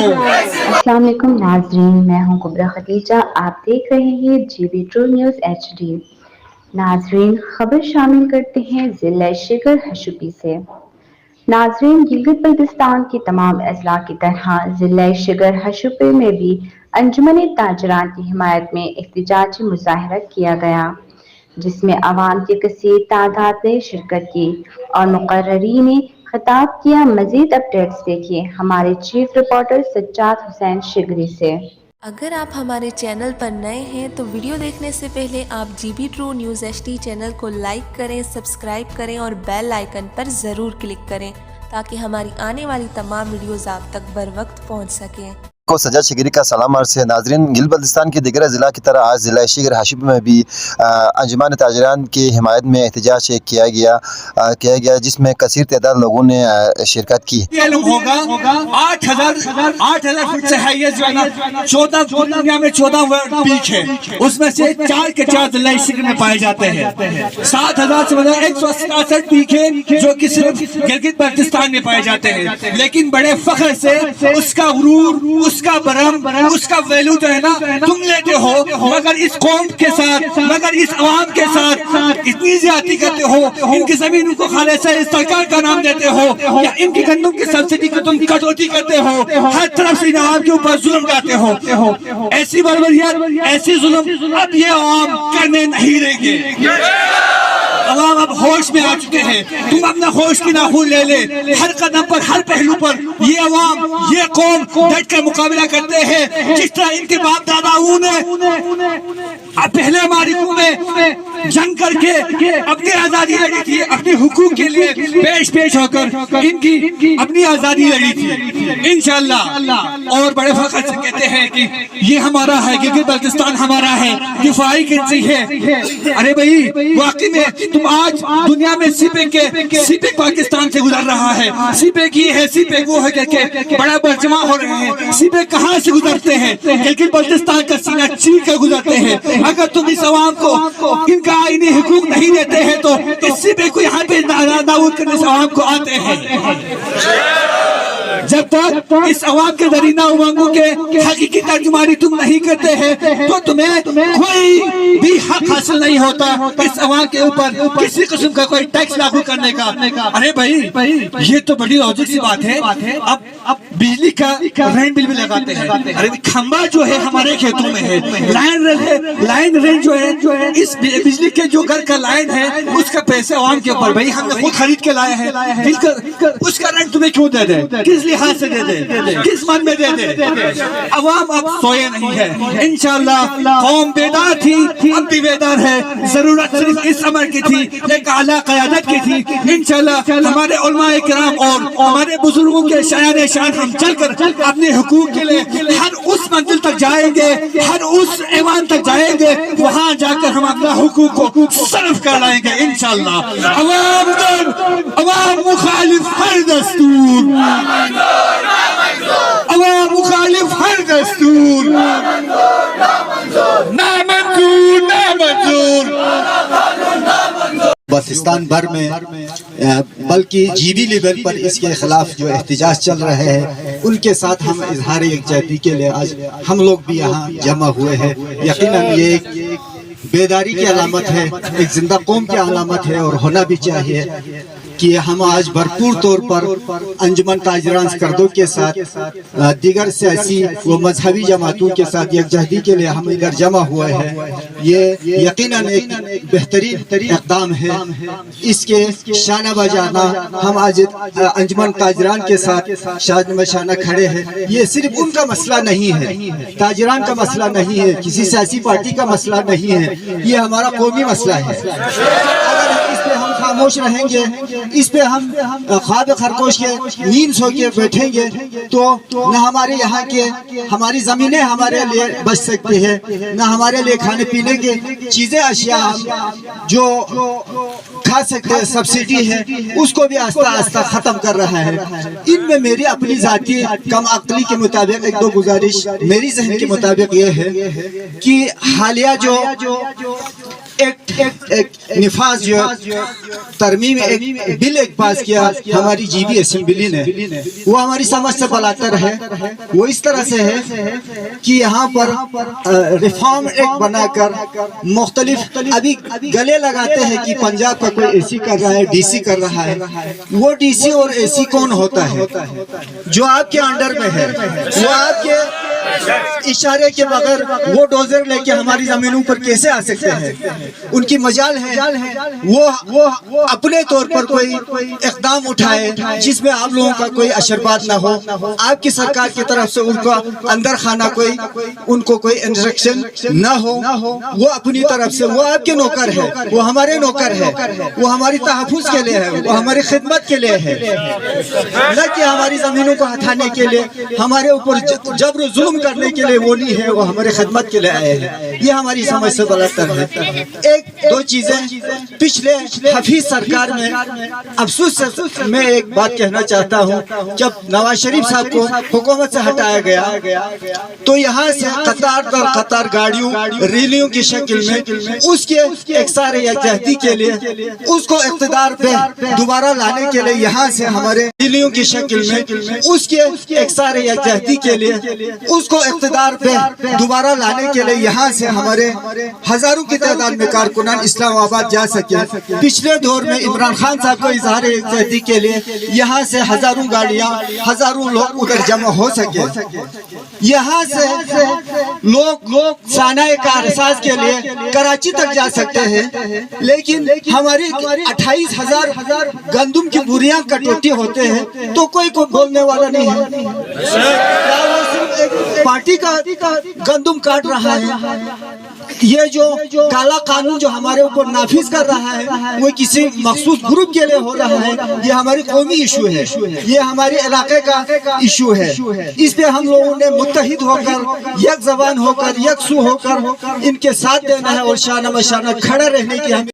अस्सलाम वालेकुम नाजरीन, मैं हूं कुबरा खदीजा। आप देख रहे हैं GB ट्रू न्यूज़ HD। नाजरीन, खबर शामिल करते हैं जिला शिगर हशुपी से। नाजरीन, गिलगित बल्तिस्तान की तमाम अजला की तरह जिला शिगर हशुपी में भी अंजुमन ताजरान की हिमायत में एहतजाजी मुजाहरा किया गया, जिसमें अवाम की कसीर तादाद ने शिरकत की और मुकर्ररीन ने खिताब किया। मजीद अपडेट्स देखिए हमारे चीफ रिपोर्टर सज्जाद हुसैन शिगरी से। अगर आप हमारे चैनल पर नए हैं तो वीडियो देखने से पहले आप GB true news HD channel को लाइक करें, सब्सक्राइब करें और बेल आइकन पर ज़रूर क्लिक करें ताकि हमारी आने वाली तमाम वीडियोस आप तक बर वक्त पहुंच सकें। को सज्जाद शिगरी का सलाम अर्ज़ है। नाजरीन, गिल बल्तिस्तान के दिगर ज़िला की तरह आज ज़िला शिगर हशुपी में भी अंजुमन ताजरान की हिमायत में एहतजाज किया गया जिसमें कसीर तादाद लोगों ने शिरकत की। होगा 8,000 फुट से हाईएस्ट जो है ना 14 दुनिया में 14 पीक है, उसमें से 4 के 4 ज़िला शिगर में पाए जाते हैं। 7,000 से मतलब 167 पीक है जो कि सिर्फ गिलगित बल्तिस्तान में पाए जाते हैं। लेकिन बड़े फख्र से उसका गुरूर, उसका बरम, उसका वैल्यू जो है ना तुम लेते हो, मगर इस कौम के साथ, मगर इस अवाम के साथ इतनी ज्यादती करते हो, इनकी जमीन को खालिसा सरकार का नाम देते हो या इनकी गंदम की सब्सिडी को तुम कटौती करते हो, हर तरफ से इन अवाम के ऊपर जुल्म करते हो। ऐसी बर्बरियत, ऐसी जुल्म अब ये अवाम करने नहीं देंगे। अवाम अब होश में आ चुके हैं, तुम अपना होश की नाखून ले ले। हर कदम पर, हर पहलू पर ये अवाम, ये कौम डट कर मुकाबला करते हैं। जिस तरह इनके बाप दादाओं ने पहले हमारी में जंग करके अपनी आजादी लड़ी थी, अपने हुकूक के लिए पेश होकर इनकी अपनी आजादी लड़ी थी। इंशाअल्लाह और बड़े फख्र से कहते हैं कि ये हमारा है, गिलगित बल्तिस्तान हमारा है, दिफाई करती है। अरे भाई, वाकई में तुम आज दुनिया में सीपेक पाकिस्तान से गुजर रहा है, सीपेक ये है, सीपेक वो है करके बड़ा बरजमा हो रहे हैं। सीपेक कहाँ से गुजरते हैं? गिलगित बल्तिस्तान का सीना चीर कर गुजरते हैं। अगर तुम इस अवाम को इनका आईनी हुकूक नहीं देते हैं तो इस सीपेक को यहाँ पे नाबूद करने से अवाम को आते हैं। जब तक इस अवाम के दरीना उमंगों के हकीकी तर्जुमानी तुम नहीं करते हैं तो तुम्हें कोई भी हक हासिल नहीं होता इस अवाम के ऊपर किसी किस्म का कोई टैक्स लागू करने का। अरे भाई, ये तो बड़ी लॉजिक सी बात है। अब बिजली का रेंट बिल भी लगाते हैं। अरे खंबा जो है हमारे खेतों में है, लाइन रेंट जो है इस बिजली के जो घर का लाइन है उसका पैसे अवाम के ऊपर। भाई हमने खुद खरीद के लाए हैं, उसका रेंट तुम्हें क्यों दे दे? किस लिहाज से दे दे? किस मन में दे दे? अवाम अब सोए नहीं है। इंशाअल्लाह कौम बेदार थी, अब भी बेदार है। जरूरत सिर्फ इस अमर की थी, एक आला क़यादत की थी। इंशाअल्लाह हमारे उलमाए किराम और हमारे बुजुर्गों के शायान शान हम चलकर अपने हुकूक के लिए हर उस मंजिल तक जाएंगे, हर उस ऐवान तक जाएंगे, वहां जाकर हम अपना हुकूक को सर्व कर लाएंगे इंशाअल्लाह। अवाम मुखालिफ हर दस्तूर, अवाम मुखालिफ हर दस्तूर, ना मंजूर। बल्तिस्तान भर में बल्कि GB लेवल पर इसके खिलाफ जो एहतजाज चल रहे हैं उनके साथ हम इजहार यकजहती के लिए आज हम लोग भी यहाँ जमा हुए हैं। यकीनन ये एक बेदारी की अलामत है, एक जिंदा कौम की अलामत है और होना भी चाहिए कि हम आज भरपूर तौर पर अंजुमन ताजरान स्कर्दों के साथ दीगर सियासी व मजहबी जमातों के साथ यकजहती के लिए हम इधर जमा हुए हैं। ये यकीनन एक बेहतरीन इक़दाम है। इसके शाना बजाना हम आज अंजुमन ताजरान के साथ शान बशाना खड़े हैं। ये सिर्फ उनका मसला नहीं है, ताजरान का मसला नहीं है, किसी सियासी पार्टी का मसला नहीं है, ये हमारा कौमी मसला है। अगर इस पे हम खामोश रहेंगे, इस पे हम ख्वाब खरगोश के नींद सो के बैठेंगे तो न हमारे यहाँ के हमारी जमीनें हमारे लिए बच सकती है, न हमारे लिए खाने पीने के चीजें अशिया जो खा सकते हैं, सब्सिडी है उसको भी आस्ता आस्ता खत्म कर रहा है। इनमें मेरी अपनी जाती कम अक्ली के मुताबिक एक दो गुजारिश मेरी जहन के मुताबिक ये है कि हालिया जो एक निफाज जो तरमीम एक बिल एक पास किया हमारी जीबी असेंबली ने, वो हमारी समझ से बलातर है। वो इस तरह से है कि यहाँ पर रिफॉर्म एक्ट बनाकर मुख्तलिफ अभी गले लगाते हैं कि पंजाब का कोई एसी कर रहा है, डीसी कर रहा है। वो डीसी और एसी कौन होता है? जो आपके अंडर में है, वो आपके इशारे के बगैर वो डोजर लेके हमारी जमीनों पर कैसे आ सकते हैं? उनकी मजाल है वो अपने तौर पर कोई इक़दाम उठाए जिसमें आप लोगों का कोई अशरबात ना हो, आपकी सरकार की तरफ से उनको अंदर खाना उनको कोई इंस्ट्रक्शन ना हो। वो अपनी तरफ से, वो आपके नौकर है, वो हमारे नौकर है, वो हमारी तहफ़्फ़ुज़ के लिए है, वो हमारी खिदमत के लिए है, न कि हमारी जमीनों को हटाने के लिए, हमारे ऊपर जबर जुल्म करने के लिए वो नहीं है, वो हमारे खिदमत के लिए आए हैं। ये हमारी समझ से बलतर है। एक दो चीजें पिछले हफीज सरकार में अफसोस से मैं एक बात कहना चाहता हूँ, जब नवाज शरीफ साहब को हुकूमत से हटाया गया तो यहाँ से कतार दर कतार गाड़ियों रैलियों की शक्ल में उसके एक्सार यकजहती के लिए, उसको इक़्तिदार पे दोबारा लाने के लिए यहाँ से हमारे रैलियों की शक्ल में उसके एक्सार यकजहती के लिए, उसको इक़्तिदार पे दोबारा लाने के लिए यहाँ से हमारे हजारों की तादाद में कारकुनान इस्लामाबाद जा सके। पिछले दौर में इमरान खान साहब को इजहार यकजहती के लिए यहाँ से हजारों गाड़ियाँ, हजारों लोग उधर जमा हो सके। यहाँ से लोग सानाए का एहसास के लिए कराची तक जा सकते हैं, लेकिन हमारी 28,000 गंदुम की बुरियां कटौती होते हैं तो कोई को बोलने वाला नहीं है। क्या वो सिर्फ एक पार्टी का गंदुम काट रहा है? ये जो काला कानून जो हमारे ऊपर नाफिज कर रहा है वो किसी मखसूस ग्रुप के लिए हो रहा है। ये हमारी कौमी इशू है, ये हमारे इलाके का इशू है। इस पे हम लोगों ने मुत्तहिद होकर, एक जबान होकर, एक सू होकर इनके साथ देना है और शाना मशाना खड़ा रहने की हमें